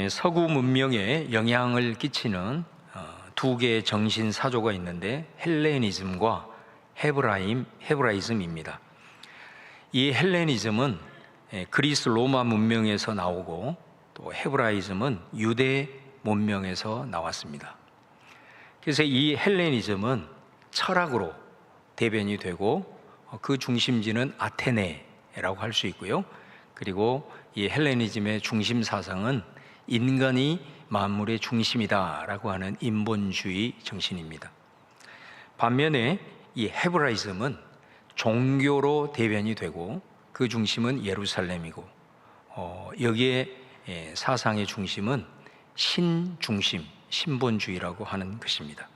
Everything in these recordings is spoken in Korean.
서구 문명에 영향을 끼치는 두 개의 정신 사조가 있는데 헬레니즘과 헤브라이즘입니다. 이 헬레니즘은 그리스 로마 문명에서 나오고 또 헤브라이즘은 유대 문명에서 나왔습니다. 그래서 이 헬레니즘은 철학으로 대변이 되고 그 중심지는 아테네라고 할 수 있고요. 그리고 이 헬레니즘의 중심 사상은 인간이 만물의 중심이다라고 하는 인본주의 정신입니다. 반면에 이 헤브라이즘은 종교로 대변이 되고 그 중심은 예루살렘이고 여기에 사상의 중심은 신중심, 신본주의라고 하는 것입니다.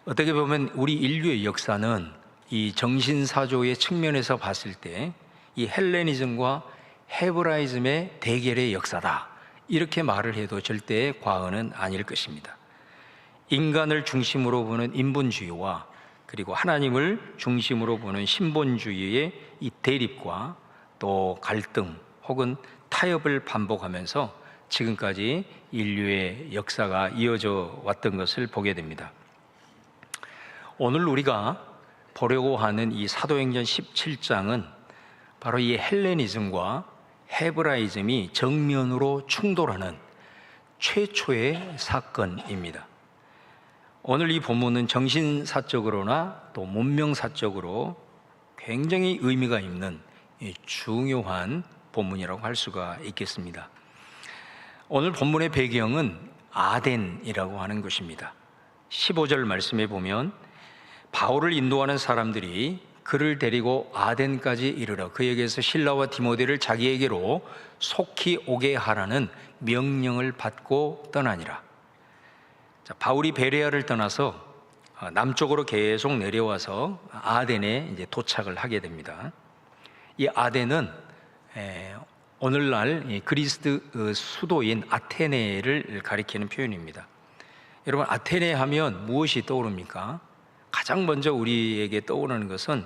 어떻게 보면 우리 인류의 역사는 이 정신사조의 측면에서 봤을 때 이 헬레니즘과 헤브라이즘의 대결의 역사다, 이렇게 말을 해도 절대 과언은 아닐 것입니다. 인간을 중심으로 보는 인본주의와 그리고 하나님을 중심으로 보는 신본주의의 이 대립과 또 갈등 혹은 타협을 반복하면서 지금까지 인류의 역사가 이어져 왔던 것을 보게 됩니다. 오늘 우리가 보려고 하는 이 사도행전 17장은 바로 이 헬레니즘과 헤브라이즘이 정면으로 충돌하는 최초의 사건입니다. 오늘 이 본문은 정신사적으로나 또 문명사적으로 굉장히 의미가 있는 중요한 본문이라고 할 수가 있겠습니다. 오늘 본문의 배경은 아덴이라고 하는 것입니다. 15절 말씀에 보면 바울을 인도하는 사람들이 그를 데리고 아덴까지 이르러 그에게서 실라와 디모데를 자기에게로 속히 오게 하라는 명령을 받고 떠나니라. 바울이 베레아를 떠나서 남쪽으로 계속 내려와서 아덴에 이제 도착을 하게 됩니다. 이 아덴은 오늘날 그리스 수도인 아테네를 가리키는 표현입니다. 여러분, 아테네 하면 무엇이 떠오릅니까? 가장 먼저 우리에게 떠오르는 것은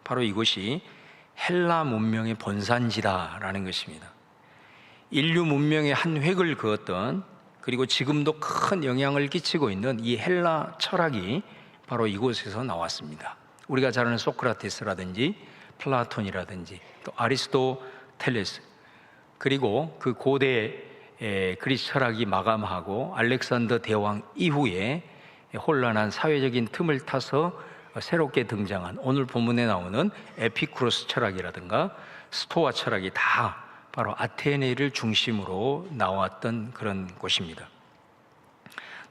바로 이곳이 헬라 문명의 본산지다라는 것입니다. 인류 문명의 한 획을 그었던, 그리고 지금도 큰 영향을 끼치고 있는 이 헬라 철학이 바로 이곳에서 나왔습니다. 우리가 잘 아는 소크라테스라든지 플라톤이라든지 또 아리스토텔레스, 그리고 그 고대 그리스 철학이 마감하고 알렉산더 대왕 이후에 혼란한 사회적인 틈을 타서 새롭게 등장한 오늘 본문에 나오는 에피쿠로스 철학이라든가 스토아 철학이 다 바로 아테네를 중심으로 나왔던 그런 곳입니다.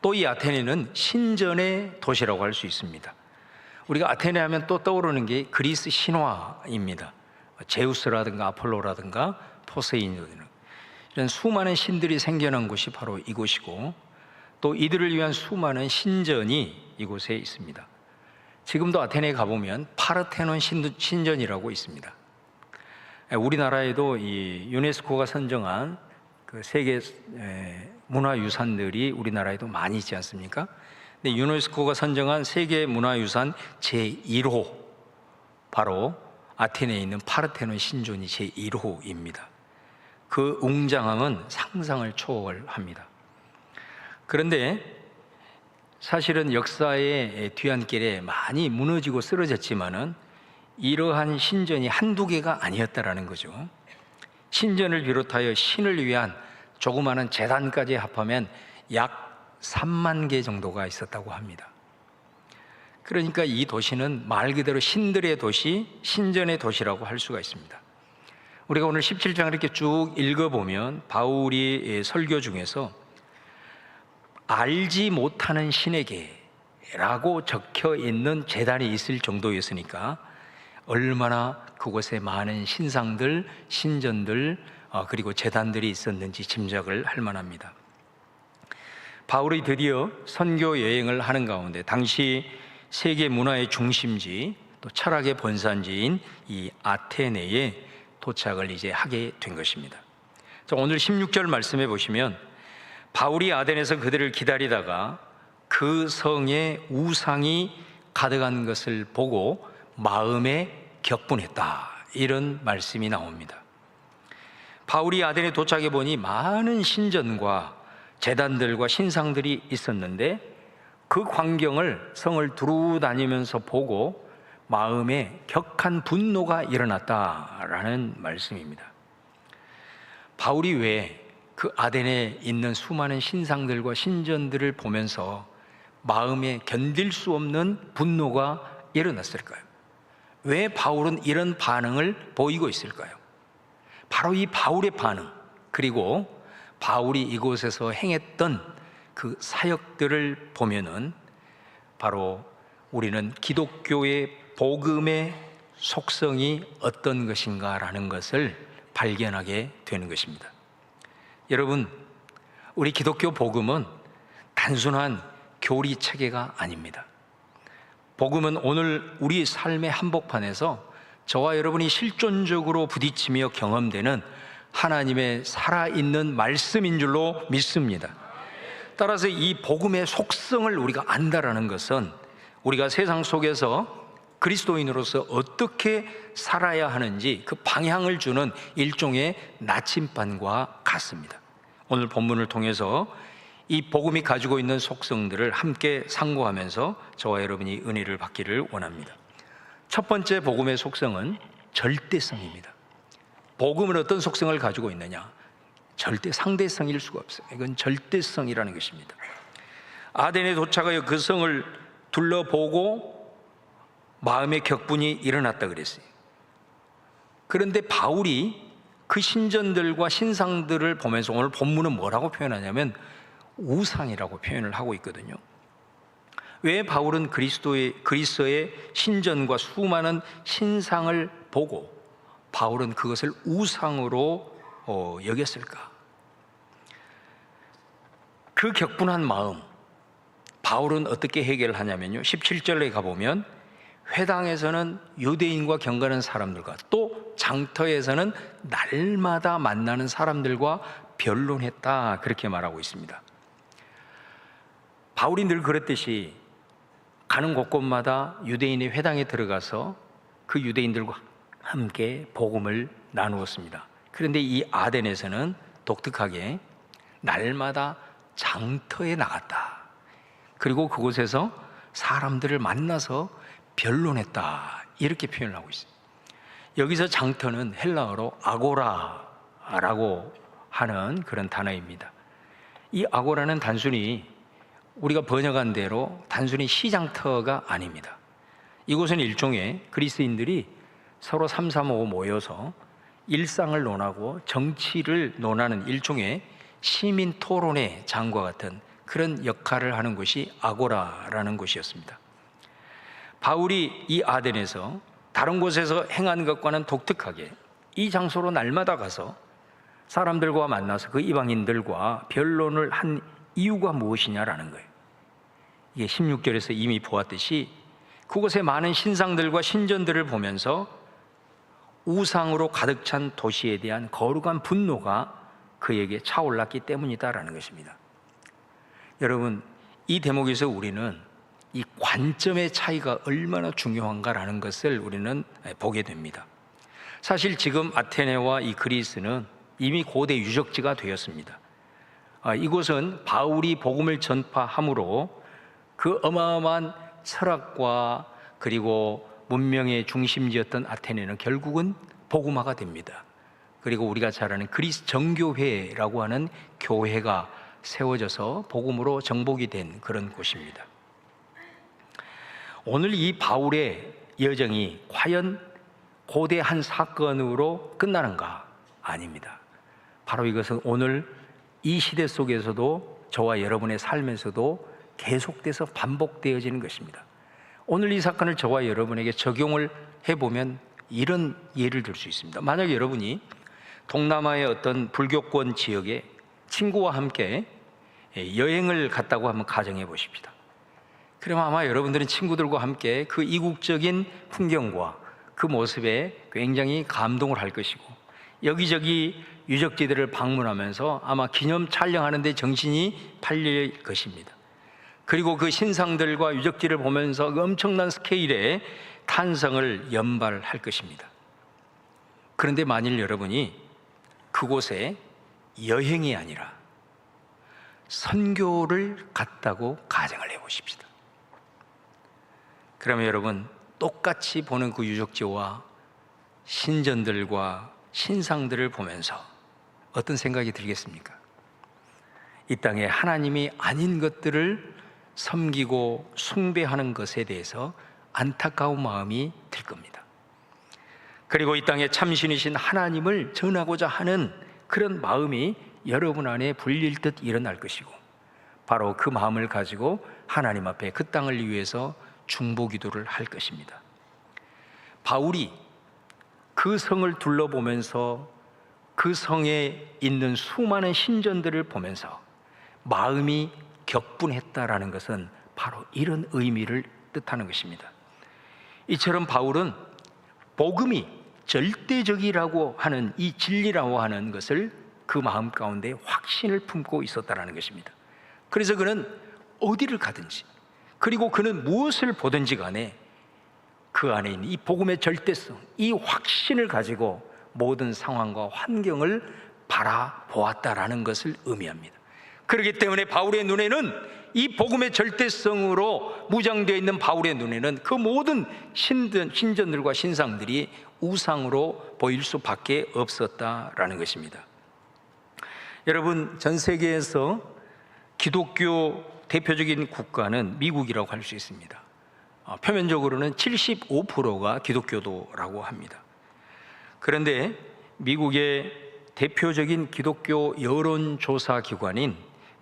또 이 아테네는 신전의 도시라고 할 수 있습니다. 우리가 아테네 하면 또 떠오르는 게 그리스 신화입니다. 제우스라든가 아폴로라든가 포세이돈, 이런 수많은 신들이 생겨난 곳이 바로 이곳이고 또 이들을 위한 수많은 신전이 이곳에 있습니다. 지금도 아테네에 가보면 파르테논 신전이라고 있습니다. 우리나라에도 이 유네스코가 선정한 그 세계 문화유산들이 우리나라에도 많이 있지 않습니까? 근데 유네스코가 선정한 세계 문화유산 제1호, 바로 아테네에 있는 파르테논 신전이 제1호입니다. 그 웅장함은 상상을 초월합니다. 그런데 사실은 역사의 뒤안길에 많이 무너지고 쓰러졌지만은 이러한 신전이 한두 개가 아니었다라는 거죠. 신전을 비롯하여 신을 위한 조그마한 제단까지 합하면 약 3만 개 정도가 있었다고 합니다. 그러니까 이 도시는 말 그대로 신들의 도시, 신전의 도시라고 할 수가 있습니다. 우리가 오늘 17장을 이렇게 쭉 읽어보면 바울이 설교 중에서 알지 못하는 신에게라고 적혀 있는 제단이 있을 정도였으니까 얼마나 그곳에 많은 신상들, 신전들, 그리고 제단들이 있었는지 짐작을 할 만합니다. 바울이 드디어 선교 여행을 하는 가운데 당시 세계 문화의 중심지, 또 철학의 본산지인 이 아테네에 도착을 이제 하게 된 것입니다. 자, 오늘 16절 말씀해 보시면 바울이 아덴에서 그들을 기다리다가 그 성에 우상이 가득한 것을 보고 마음에 격분했다, 이런 말씀이 나옵니다. 바울이 아덴에 도착해 보니 많은 신전과 제단들과 신상들이 있었는데 그 광경을 성을 두루 다니면서 보고 마음에 격한 분노가 일어났다라는 말씀입니다. 바울이 왜 그 아덴에 있는 수많은 신상들과 신전들을 보면서 마음에 견딜 수 없는 분노가 일어났을까요? 왜 바울은 이런 반응을 보이고 있을까요? 바로 이 바울의 반응, 그리고 바울이 이곳에서 행했던 그 사역들을 보면은 바로 우리는 기독교의 복음의 속성이 어떤 것인가라는 것을 발견하게 되는 것입니다. 여러분, 우리 기독교 복음은 단순한 교리 체계가 아닙니다. 복음은 오늘 우리 삶의 한복판에서 저와 여러분이 실존적으로 부딪히며 경험되는 하나님의 살아있는 말씀인 줄로 믿습니다. 따라서 이 복음의 속성을 우리가 안다라는 것은 우리가 세상 속에서 그리스도인으로서 어떻게 살아야 하는지 그 방향을 주는 일종의 나침반과 같습니다. 오늘 본문을 통해서 이 복음이 가지고 있는 속성들을 함께 상고하면서 저와 여러분이 은혜를 받기를 원합니다. 첫 번째 복음의 속성은 절대성입니다. 복음은 어떤 속성을 가지고 있느냐? 절대 상대성일 수가 없어요. 이건 절대성이라는 것입니다. 아덴에 도착하여 그 성을 둘러보고 마음의 격분이 일어났다 그랬어요. 그런데 바울이 그 신전들과 신상들을 보면서 오늘 본문은 뭐라고 표현하냐면 우상이라고 표현을 하고 있거든요. 왜 바울은 그리스도의 신전과 수많은 신상을 보고 바울은 그것을 우상으로 여겼을까? 그 격분한 마음, 바울은 어떻게 해결하냐면요, 17절에 가보면 회당에서는 유대인과 경건한 사람들과 또 장터에서는 날마다 만나는 사람들과 변론했다, 그렇게 말하고 있습니다. 바울이 늘 그랬듯이 가는 곳곳마다 유대인의 회당에 들어가서 그 유대인들과 함께 복음을 나누었습니다. 그런데 이 아덴에서는 독특하게 날마다 장터에 나갔다. 그리고 그곳에서 사람들을 만나서 변론했다, 이렇게 표현을 하고 있습니다. 여기서 장터는 헬라어로 아고라라고 하는 그런 단어입니다. 이 아고라는 단순히 우리가 번역한 대로 단순히 시장터가 아닙니다. 이곳은 일종의 그리스인들이 서로 삼삼오오 모여서 일상을 논하고 정치를 논하는 일종의 시민 토론의 장과 같은 그런 역할을 하는 곳이 아고라라는 곳이었습니다. 바울이 이 아덴에서 다른 곳에서 행한 것과는 독특하게 이 장소로 날마다 가서 사람들과 만나서 그 이방인들과 변론을 한 이유가 무엇이냐라는 거예요. 이게 16절에서 이미 보았듯이 그곳에 많은 신상들과 신전들을 보면서 우상으로 가득 찬 도시에 대한 거룩한 분노가 그에게 차올랐기 때문이다라는 것입니다. 여러분, 이 대목에서 우리는 이 관점의 차이가 얼마나 중요한가라는 것을 우리는 보게 됩니다. 사실 지금 아테네와 이 그리스는 이미 고대 유적지가 되었습니다. 이곳은 바울이 복음을 전파함으로 그 어마어마한 철학과 그리고 문명의 중심지였던 아테네는 결국은 복음화가 됩니다. 그리고 우리가 잘 아는 그리스 정교회라고 하는 교회가 세워져서 복음으로 정복이 된 그런 곳입니다. 오늘 이 바울의 여정이 과연 고대한 사건으로 끝나는가? 아닙니다. 바로 이것은 오늘 이 시대 속에서도 저와 여러분의 삶에서도 계속돼서 반복되어지는 것입니다. 오늘 이 사건을 저와 여러분에게 적용을 해보면 이런 예를 들 수 있습니다. 만약 여러분이 동남아의 어떤 불교권 지역에 친구와 함께 여행을 갔다고 한번 가정해 보십시다. 그러면 아마 여러분들은 친구들과 함께 그 이국적인 풍경과 그 모습에 굉장히 감동을 할 것이고 여기저기 유적지들을 방문하면서 아마 기념 촬영하는 데 정신이 팔릴 것입니다. 그리고 그 신상들과 유적지를 보면서 그 엄청난 스케일의 탄성을 연발할 것입니다. 그런데 만일 여러분이 그곳에 여행이 아니라 선교를 갔다고 가정을 해보십시다. 그러면 여러분, 똑같이 보는 그 유적지와 신전들과 신상들을 보면서 어떤 생각이 들겠습니까? 이 땅에 하나님이 아닌 것들을 섬기고 숭배하는 것에 대해서 안타까운 마음이 들 겁니다. 그리고 이 땅에 참신이신 하나님을 전하고자 하는 그런 마음이 여러분 안에 불릴 듯 일어날 것이고, 바로 그 마음을 가지고 하나님 앞에 그 땅을 위해서 중보기도를 할 것입니다. 바울이 그 성을 둘러보면서 그 성에 있는 수많은 신전들을 보면서 마음이 격분했다라는 것은 바로 이런 의미를 뜻하는 것입니다. 이처럼 바울은 복음이 절대적이라고 하는 이 진리라고 하는 것을 그 마음 가운데 확신을 품고 있었다라는 것입니다. 그래서 그는 어디를 가든지, 그리고 그는 무엇을 보든지 간에 그 안에 있는 이 복음의 절대성, 이 확신을 가지고 모든 상황과 환경을 바라보았다라는 것을 의미합니다. 그렇기 때문에 바울의 눈에는, 이 복음의 절대성으로 무장되어 있는 바울의 눈에는 그 모든 신전들과 신상들이 우상으로 보일 수밖에 없었다라는 것입니다. 여러분, 전 세계에서 기독교 대표적인 국가는 미국이라고 할 수 있습니다. 표면적으로는 75%가 기독교도라고 합니다. 그런데 미국의 대표적인 기독교 여론조사 기관인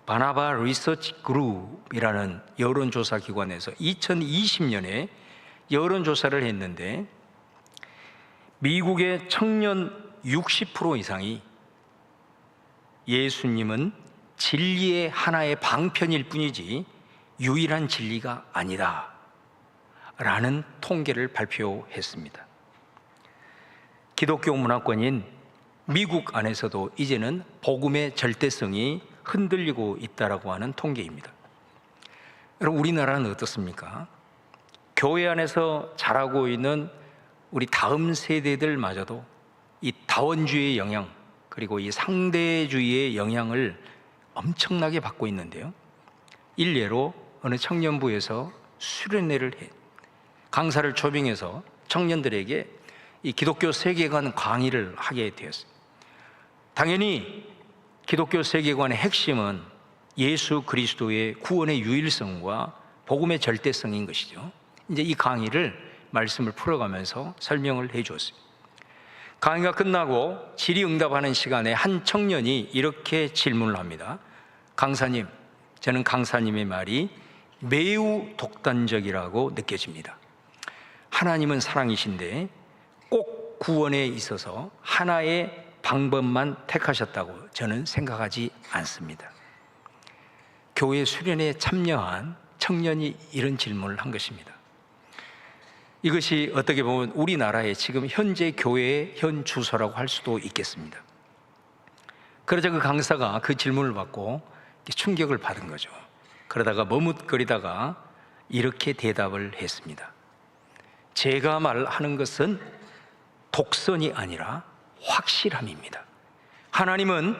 바나바 리서치 그룹이라는 여론조사 기관에서 2020년에 여론조사를 했는데, 미국의 청년 60% 이상이 예수님은 진리의 하나의 방편일 뿐이지 유일한 진리가 아니다 라는 통계를 발표했습니다. 기독교 문화권인 미국 안에서도 이제는 복음의 절대성이 흔들리고 있다라고 하는 통계입니다. 여러분, 우리나라는 어떻습니까? 교회 안에서 자라고 있는 우리 다음 세대들마저도 이 다원주의의 영향, 그리고 이 상대주의의 영향을 엄청나게 받고 있는데요. 일례로 어느 청년부에서 수련회를 해 강사를 초빙해서 청년들에게 이 기독교 세계관 강의를 하게 되었습니다. 당연히 기독교 세계관의 핵심은 예수 그리스도의 구원의 유일성과 복음의 절대성인 것이죠. 이제 이 강의를 말씀을 풀어가면서 설명을 해 주었습니다. 강의가 끝나고 질의응답하는 시간에 한 청년이 이렇게 질문을 합니다. 강사님, 저는 강사님의 말이 매우 독단적이라고 느껴집니다. 하나님은 사랑이신데 꼭 구원에 있어서 하나의 방법만 택하셨다고 저는 생각하지 않습니다. 교회 수련회에 참여한 청년이 이런 질문을 한 것입니다. 이것이 어떻게 보면 우리나라의 지금 현재 교회의 현 주소라고 할 수도 있겠습니다. 그러자 그 강사가 그 질문을 받고 충격을 받은 거죠. 그러다가 머뭇거리다가 이렇게 대답을 했습니다. 제가 말하는 것은 독선이 아니라 확실함입니다. 하나님은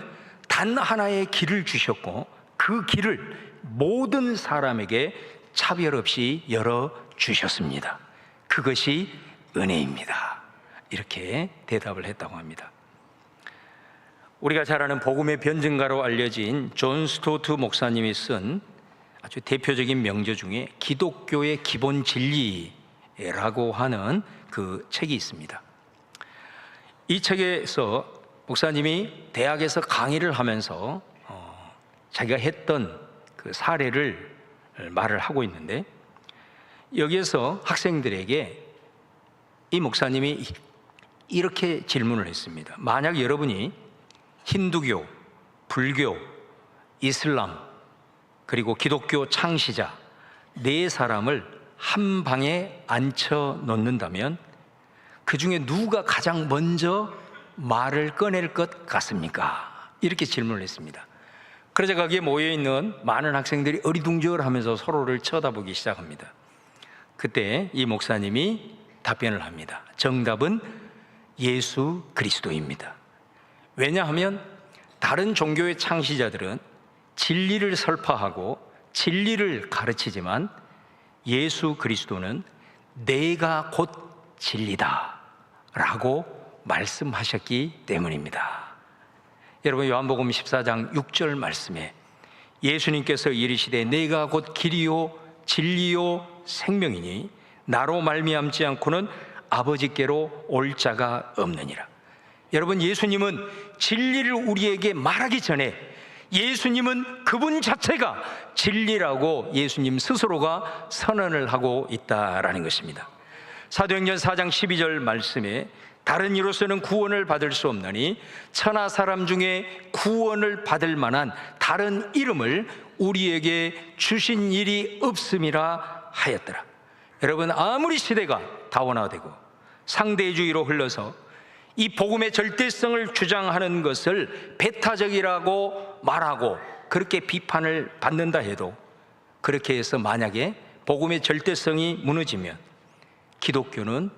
단 하나의 길을 주셨고 그 길을 모든 사람에게 차별 없이 열어주셨습니다. 그것이 은혜입니다. 이렇게 대답을 했다고 합니다. 우리가 잘 아는 복음의 변증가로 알려진 존 스토트 목사님이 쓴 아주 대표적인 명저 중에 기독교의 기본 진리라고 하는 그 책이 있습니다. 이 책에서 목사님이 대학에서 강의를 하면서 자기가 했던 그 사례를 말을 하고 있는데, 여기에서 학생들에게 이 목사님이 이렇게 질문을 했습니다. 만약 여러분이 힌두교, 불교, 이슬람, 그리고 기독교 창시자 네 사람을 한 방에 앉혀 놓는다면 그 중에 누가 가장 먼저 말을 꺼낼 것 같습니까? 이렇게 질문을 했습니다. 그러자 거기에 모여있는 많은 학생들이 어리둥절하면서 서로를 쳐다보기 시작합니다. 그때 이 목사님이 답변을 합니다. 정답은 예수 그리스도입니다. 왜냐하면 다른 종교의 창시자들은 진리를 설파하고 진리를 가르치지만 예수 그리스도는 내가 곧 진리다 라고 말씀하셨기 때문입니다. 여러분, 요한복음 14장 6절 말씀에 예수님께서 이르시되 내가 곧 길이요 진리요 생명이니 나로 말미암지 않고는 아버지께로 올 자가 없느니라. 여러분, 예수님은 진리를 우리에게 말하기 전에 예수님은 그분 자체가 진리라고 예수님 스스로가 선언을 하고 있다라는 것입니다. 사도행전 4장 12절 말씀에 다른 이로서는 구원을 받을 수 없나니 천하 사람 중에 구원을 받을 만한 다른 이름을 우리에게 주신 일이 없음이라 하였더라. 여러분, 아무리 시대가 다원화되고 상대주의로 흘러서 이 복음의 절대성을 주장하는 것을 배타적이라고 말하고 그렇게 비판을 받는다 해도, 그렇게 해서 만약에 복음의 절대성이 무너지면 기독교는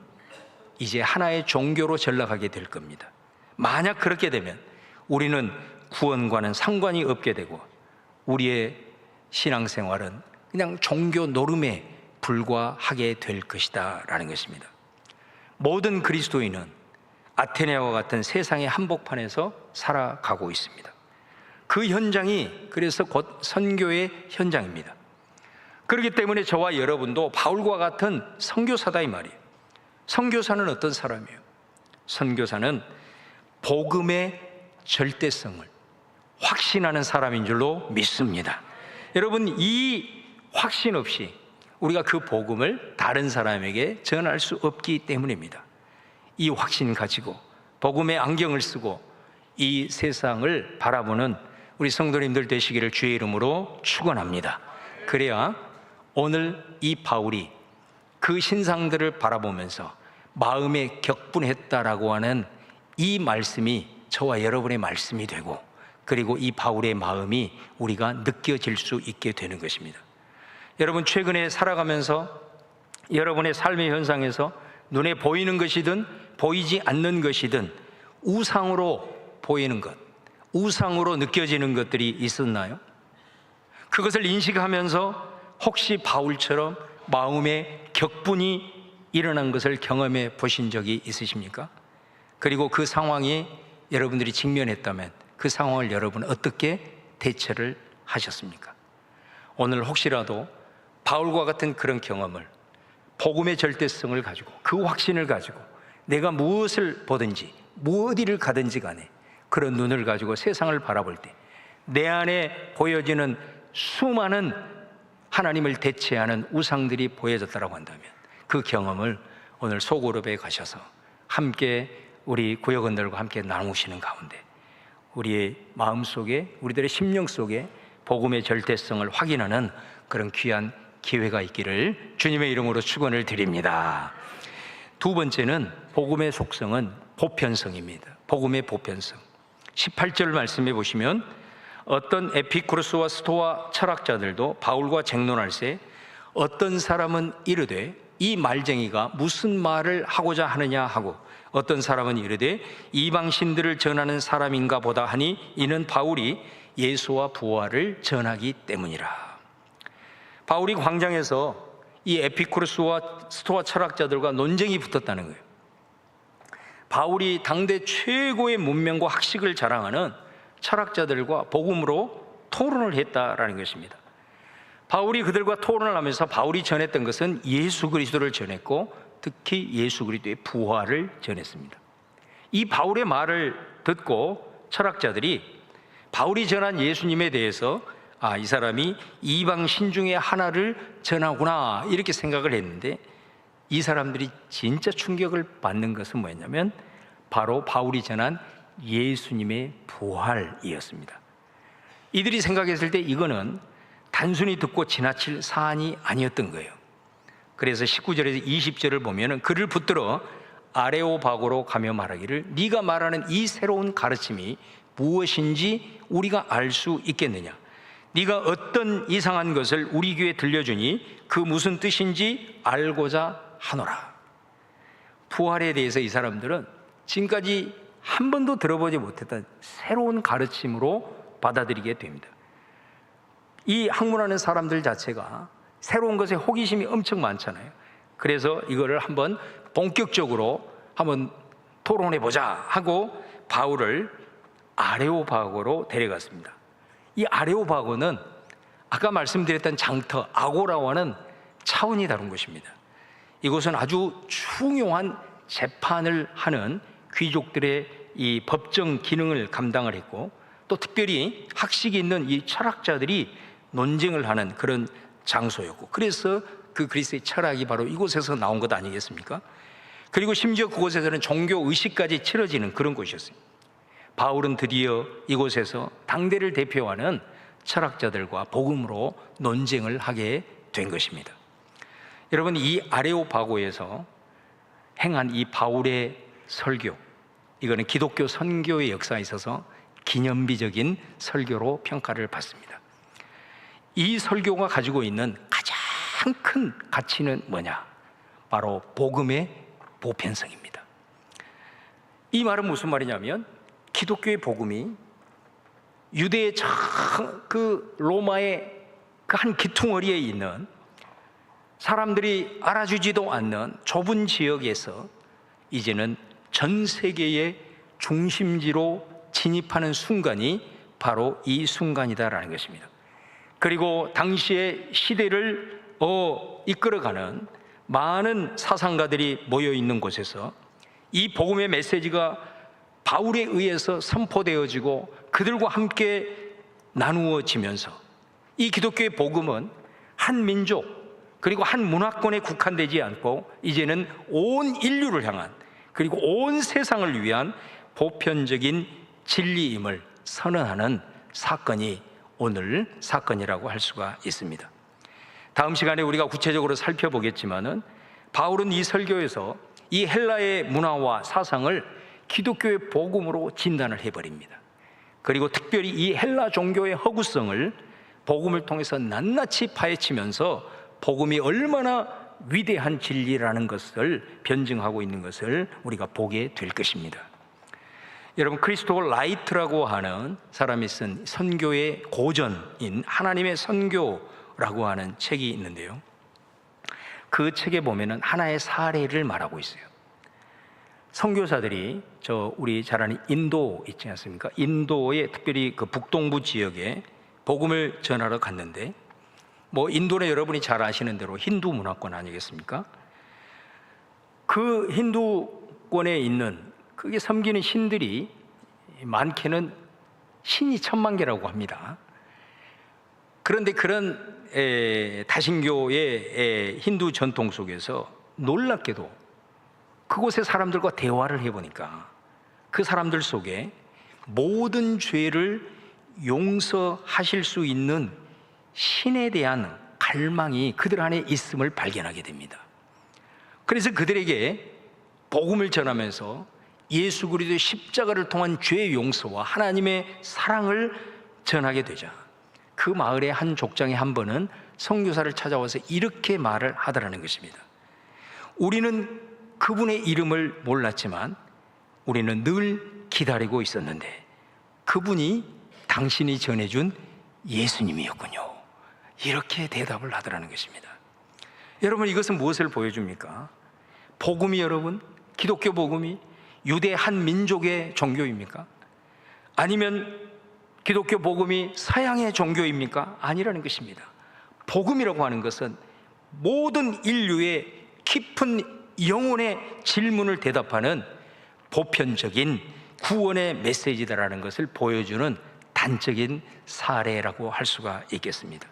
이제 하나의 종교로 전락하게 될 겁니다. 만약 그렇게 되면 우리는 구원과는 상관이 없게 되고 우리의 신앙생활은 그냥 종교 노름에 불과하게 될 것이다 라는 것입니다. 모든 그리스도인은 아테네와 같은 세상의 한복판에서 살아가고 있습니다. 그 현장이 그래서 곧 선교의 현장입니다. 그렇기 때문에 저와 여러분도 바울과 같은 선교사다 이 말이에요. 선교사는 어떤 사람이에요? 선교사는 복음의 절대성을 확신하는 사람인 줄로 믿습니다. 여러분, 이 확신 없이 우리가 그 복음을 다른 사람에게 전할 수 없기 때문입니다. 이 확신 가지고 복음의 안경을 쓰고 이 세상을 바라보는 우리 성도님들 되시기를 주의 이름으로 축원합니다. 그래야 오늘 이 바울이 그 신상들을 바라보면서 마음에 격분했다라고 하는 이 말씀이 저와 여러분의 말씀이 되고, 그리고 이 바울의 마음이 우리가 느껴질 수 있게 되는 것입니다. 여러분, 최근에 살아가면서 여러분의 삶의 현상에서 눈에 보이는 것이든 보이지 않는 것이든 우상으로 보이는 것, 우상으로 느껴지는 것들이 있었나요? 그것을 인식하면서 혹시 바울처럼 마음에 격분이 일어난 것을 경험해 보신 적이 있으십니까? 그리고 그 상황이 여러분들이 직면했다면 그 상황을 여러분 어떻게 대처를 하셨습니까? 오늘 혹시라도 바울과 같은 그런 경험을, 복음의 절대성을 가지고 그 확신을 가지고 내가 무엇을 보든지 어디를 가든지 간에 그런 눈을 가지고 세상을 바라볼 때 내 안에 보여지는 수많은 하나님을 대체하는 우상들이 보여졌다고 한다면 그 경험을 오늘 소그룹에 가셔서 함께 우리 구역원들과 함께 나누시는 가운데 우리의 마음속에, 우리들의 심령 속에 복음의 절대성을 확인하는 그런 귀한 기회가 있기를 주님의 이름으로 축원을 드립니다. 두 번째는 복음의 속성은 보편성입니다. 복음의 보편성. 18절 말씀해 보시면 어떤 에피쿠르스와 스토아 철학자들도 바울과 쟁론할세 어떤 사람은 이르되 이 말쟁이가 무슨 말을 하고자 하느냐 하고, 어떤 사람은 이르되 이방신들을 전하는 사람인가 보다 하니 이는 바울이 예수와 부활을 전하기 때문이라. 바울이 광장에서 이 에피쿠르스와 스토아 철학자들과 논쟁이 붙었다는 거예요. 바울이 당대 최고의 문명과 학식을 자랑하는 철학자들과 복음으로 토론을 했다라는 것입니다. 바울이 그들과 토론을 하면서 바울이 전했던 것은 예수 그리스도를 전했고 특히 예수 그리스도의 부활을 전했습니다. 이 바울의 말을 듣고 철학자들이 바울이 전한 예수님에 대해서 이 사람이 이방 신 중에 하나를 전하구나 이렇게 생각을 했는데, 이 사람들이 진짜 충격을 받는 것은 뭐였냐면 바로 바울이 전한 예수님의 부활이었습니다. 이들이 생각했을 때 이거는 단순히 듣고 지나칠 사안이 아니었던 거예요. 그래서 19절에서 20절을 보면 그를 붙들어 아레오바고로 가며 말하기를 네가 말하는 이 새로운 가르침이 무엇인지 우리가 알 수 있겠느냐? 네가 어떤 이상한 것을 우리 귀에 들려주니 그 무슨 뜻인지 알고자 하노라. 부활에 대해서 이 사람들은 지금까지 한 번도 들어보지 못했던 새로운 가르침으로 받아들이게 됩니다. 이 학문하는 사람들 자체가 새로운 것에 호기심이 엄청 많잖아요. 그래서 이거를 한번 본격적으로 한번 토론해 보자 하고 바울을 아레오파고로 데려갔습니다. 이 아레오파고는 아까 말씀드렸던 장터 아고라와는 차원이 다른 곳입니다. 이곳은 아주 중요한 재판을 하는 귀족들의 이 법정 기능을 감당을 했고, 또 특별히 학식이 있는 이 철학자들이 논쟁을 하는 그런 장소였고, 그래서 그 그리스의 철학이 바로 이곳에서 나온 것 아니겠습니까? 그리고 심지어 그곳에서는 종교 의식까지 치러지는 그런 곳이었어요. 바울은 드디어 이곳에서 당대를 대표하는 철학자들과 복음으로 논쟁을 하게 된 것입니다. 여러분, 이 아레오파고에서 행한 이 바울의 설교, 이거는 기독교 선교의 역사에 있어서 기념비적인 설교로 평가를 받습니다. 이 설교가 가지고 있는 가장 큰 가치는 뭐냐? 바로 복음의 보편성입니다. 이 말은 무슨 말이냐면, 기독교의 복음이 유대의 그 로마의 그 한 기퉁어리에 있는 사람들이 알아주지도 않는 좁은 지역에서 이제는 전 세계의 중심지로 진입하는 순간이 바로 이 순간이다라는 것입니다. 그리고 당시의 시대를 이끌어가는 많은 사상가들이 모여 있는 곳에서 이 복음의 메시지가 바울에 의해서 선포되어지고 그들과 함께 나누어지면서 이 기독교의 복음은 한 민족 그리고 한 문화권에 국한되지 않고 이제는 온 인류를 향한, 그리고 온 세상을 위한 보편적인 진리임을 선언하는 사건이 오늘 사건이라고 할 수가 있습니다. 다음 시간에 우리가 구체적으로 살펴보겠지만은, 바울은 이 설교에서 이 헬라의 문화와 사상을 기독교의 복음으로 진단을 해버립니다. 그리고 특별히 이 헬라 종교의 허구성을 복음을 통해서 낱낱이 파헤치면서 복음이 얼마나 위대한 진리라는 것을 변증하고 있는 것을 우리가 보게 될 것입니다. 여러분, 크리스토퍼 라이트라고 하는 사람이 쓴 선교의 고전인 하나님의 선교라고 하는 책이 있는데요, 그 책에 보면은 하나의 사례를 말하고 있어요. 선교사들이 우리 잘 아는 인도 있지 않습니까? 인도의 특별히 그 북동부 지역에 복음을 전하러 갔는데, 인도는 여러분이 잘 아시는 대로 힌두 문화권 아니겠습니까? 그 힌두권에 있는 그게 섬기는 신들이 많게는 신이 1000만 개라고 합니다. 그런데 그런 다신교의 힌두 전통 속에서 놀랍게도 그곳의 사람들과 대화를 해보니까 그 사람들 속에 모든 죄를 용서하실 수 있는 신에 대한 갈망이 그들 안에 있음을 발견하게 됩니다. 그래서 그들에게 복음을 전하면서 예수 그리스도의 십자가를 통한 죄 용서와 하나님의 사랑을 전하게 되자 그 마을의 한 족장의 한 번은 선교사를 찾아와서 이렇게 말을 하더라는 것입니다. 우리는 그분의 이름을 몰랐지만 우리는 늘 기다리고 있었는데 그분이 당신이 전해준 예수님이었군요. 이렇게 대답을 하더라는 것입니다. 여러분, 이것은 무엇을 보여줍니까? 복음이, 여러분, 기독교 복음이 유대 한 민족의 종교입니까? 아니면 기독교 복음이 서양의 종교입니까? 아니라는 것입니다. 복음이라고 하는 것은 모든 인류의 깊은 영혼의 질문을 대답하는 보편적인 구원의 메시지다라는 것을 보여주는 단적인 사례라고 할 수가 있겠습니다.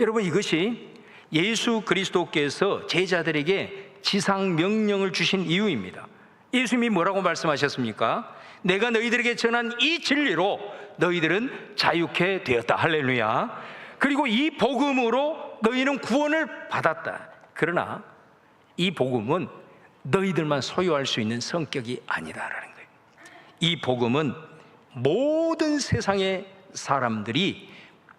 여러분, 이것이 예수 그리스도께서 제자들에게 지상 명령을 주신 이유입니다. 예수님이 뭐라고 말씀하셨습니까? 내가 너희들에게 전한 이 진리로 너희들은 자유케 되었다. 할렐루야. 그리고 이 복음으로 너희는 구원을 받았다. 그러나 이 복음은 너희들만 소유할 수 있는 성격이 아니다라는 거예요. 이 복음은 모든 세상의 사람들이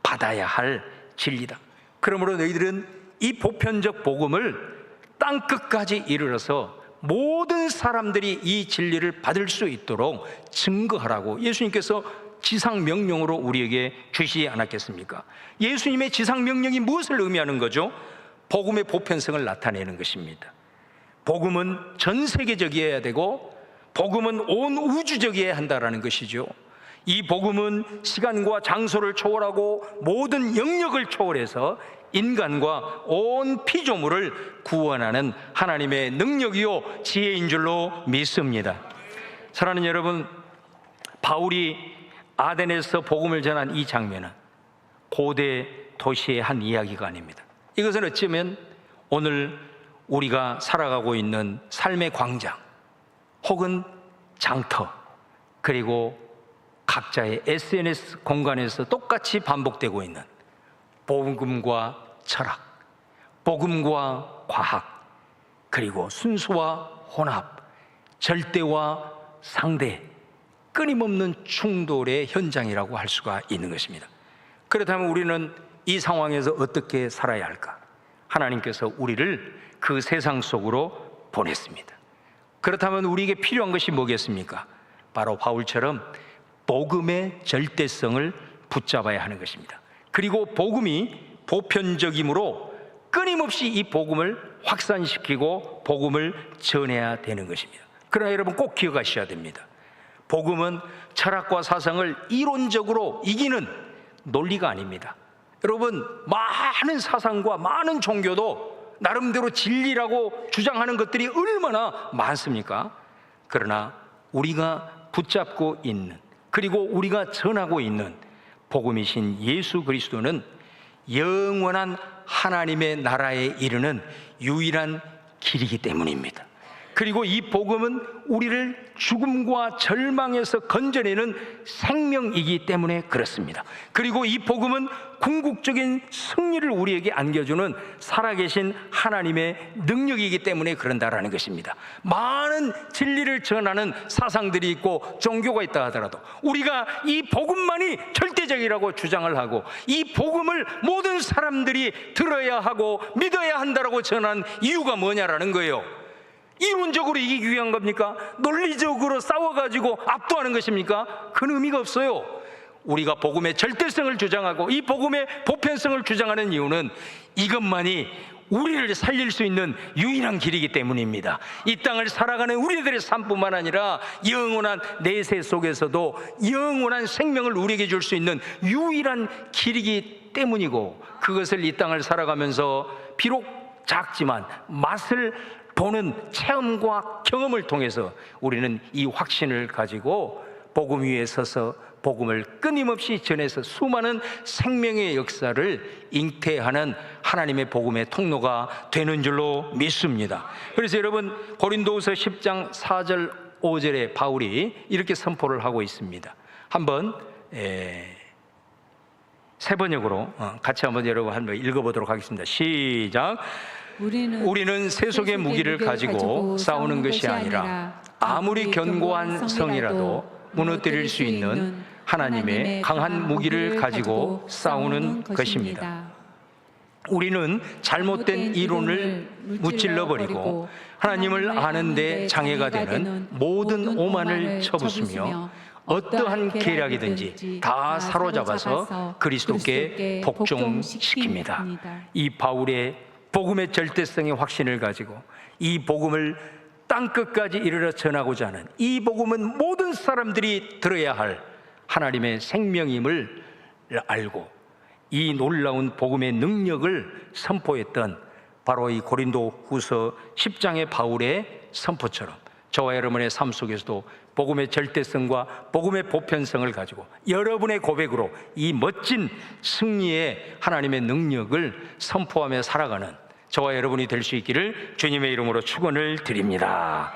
받아야 할 진리다. 그러므로 너희들은 이 보편적 복음을 땅끝까지 이르러서 모든 사람들이 이 진리를 받을 수 있도록 증거하라고 예수님께서 지상명령으로 우리에게 주시지 않았겠습니까? 예수님의 지상명령이 무엇을 의미하는 거죠? 복음의 보편성을 나타내는 것입니다. 복음은 전 세계적이어야 되고 복음은 온 우주적이어야 한다는 것이죠. 이 복음은 시간과 장소를 초월하고 모든 영역을 초월해서 인간과 온 피조물을 구원하는 하나님의 능력이요 지혜인 줄로 믿습니다. 사랑하는 여러분, 바울이 아덴에서 복음을 전한 이 장면은 고대 도시의 한 이야기가 아닙니다. 이것은 어쩌면 오늘 우리가 살아가고 있는 삶의 광장 혹은 장터, 그리고 각자의 SNS 공간에서 똑같이 반복되고 있는 복음과 철학, 복음과 과학, 그리고 순수와 혼합, 절대와 상대, 끊임없는 충돌의 현장이라고 할 수가 있는 것입니다. 그렇다면 우리는 이 상황에서 어떻게 살아야 할까? 하나님께서 우리를 그 세상 속으로 보냈습니다. 그렇다면 우리에게 필요한 것이 뭐겠습니까? 바로 바울처럼 복음의 절대성을 붙잡아야 하는 것입니다. 그리고 복음이 보편적이므로 끊임없이 이 복음을 확산시키고 복음을 전해야 되는 것입니다. 그러나 여러분 꼭 기억하셔야 됩니다. 복음은 철학과 사상을 이론적으로 이기는 논리가 아닙니다. 여러분, 많은 사상과 많은 종교도 나름대로 진리라고 주장하는 것들이 얼마나 많습니까? 그러나 우리가 붙잡고 있는, 그리고 우리가 전하고 있는 복음이신 예수 그리스도는 영원한 하나님의 나라에 이르는 유일한 길이기 때문입니다. 그리고 이 복음은 우리를 죽음과 절망에서 건져내는 생명이기 때문에 그렇습니다. 그리고 이 복음은 궁극적인 승리를 우리에게 안겨주는 살아계신 하나님의 능력이기 때문에 그런다라는 것입니다. 많은 진리를 전하는 사상들이 있고 종교가 있다 하더라도 우리가 이 복음만이 절대적이라고 주장을 하고 이 복음을 모든 사람들이 들어야 하고 믿어야 한다라고 전한 이유가 뭐냐라는 거예요. 이론적으로 이기기 위한 겁니까? 논리적으로 싸워가지고 압도하는 것입니까? 그런 의미가 없어요. 우리가 복음의 절대성을 주장하고 이 복음의 보편성을 주장하는 이유는 이것만이 우리를 살릴 수 있는 유일한 길이기 때문입니다. 이 땅을 살아가는 우리들의 삶뿐만 아니라 영원한 내세 속에서도 영원한 생명을 우리에게 줄 수 있는 유일한 길이기 때문이고, 그것을 이 땅을 살아가면서 비록 작지만 맛을 보는 체험과 경험을 통해서 우리는 이 확신을 가지고 복음 위에 서서 복음을 끊임없이 전해서 수많은 생명의 역사를 잉태하는 하나님의 복음의 통로가 되는 줄로 믿습니다. 그래서 여러분, 고린도후서 10장 4절 5절에 바울이 이렇게 선포를 하고 있습니다. 한번 세 번역으로 같이 한번 여러분 한번 읽어보도록 하겠습니다. 시작. 우리는 세속의 무기를 가지고 싸우는 것이 아니라 아무리 견고한 성이라도 무너뜨릴 수 있는 하나님의 강한 무기를 가지고 싸우는 것입니다. 우리는 잘못된 이론을 무찔러버리고 하나님을 아는 데 장애가 되는 모든 오만을 쳐부수며 어떠한 계략이든지 다 사로잡아서 그리스도께 복종시킵니다. 이 바울의 복음의 절대성의 확신을 가지고 이 복음을 땅끝까지 이르러 전하고자 하는, 이 복음은 모든 사람들이 들어야 할 하나님의 생명임을 알고 이 놀라운 복음의 능력을 선포했던 바로 이 고린도후서 10장의 바울의 선포처럼 저와 여러분의 삶 속에서도 복음의 절대성과 복음의 보편성을 가지고 여러분의 고백으로 이 멋진 승리의 하나님의 능력을 선포하며 살아가는 저와 여러분이 될 수 있기를 주님의 이름으로 축원을 드립니다.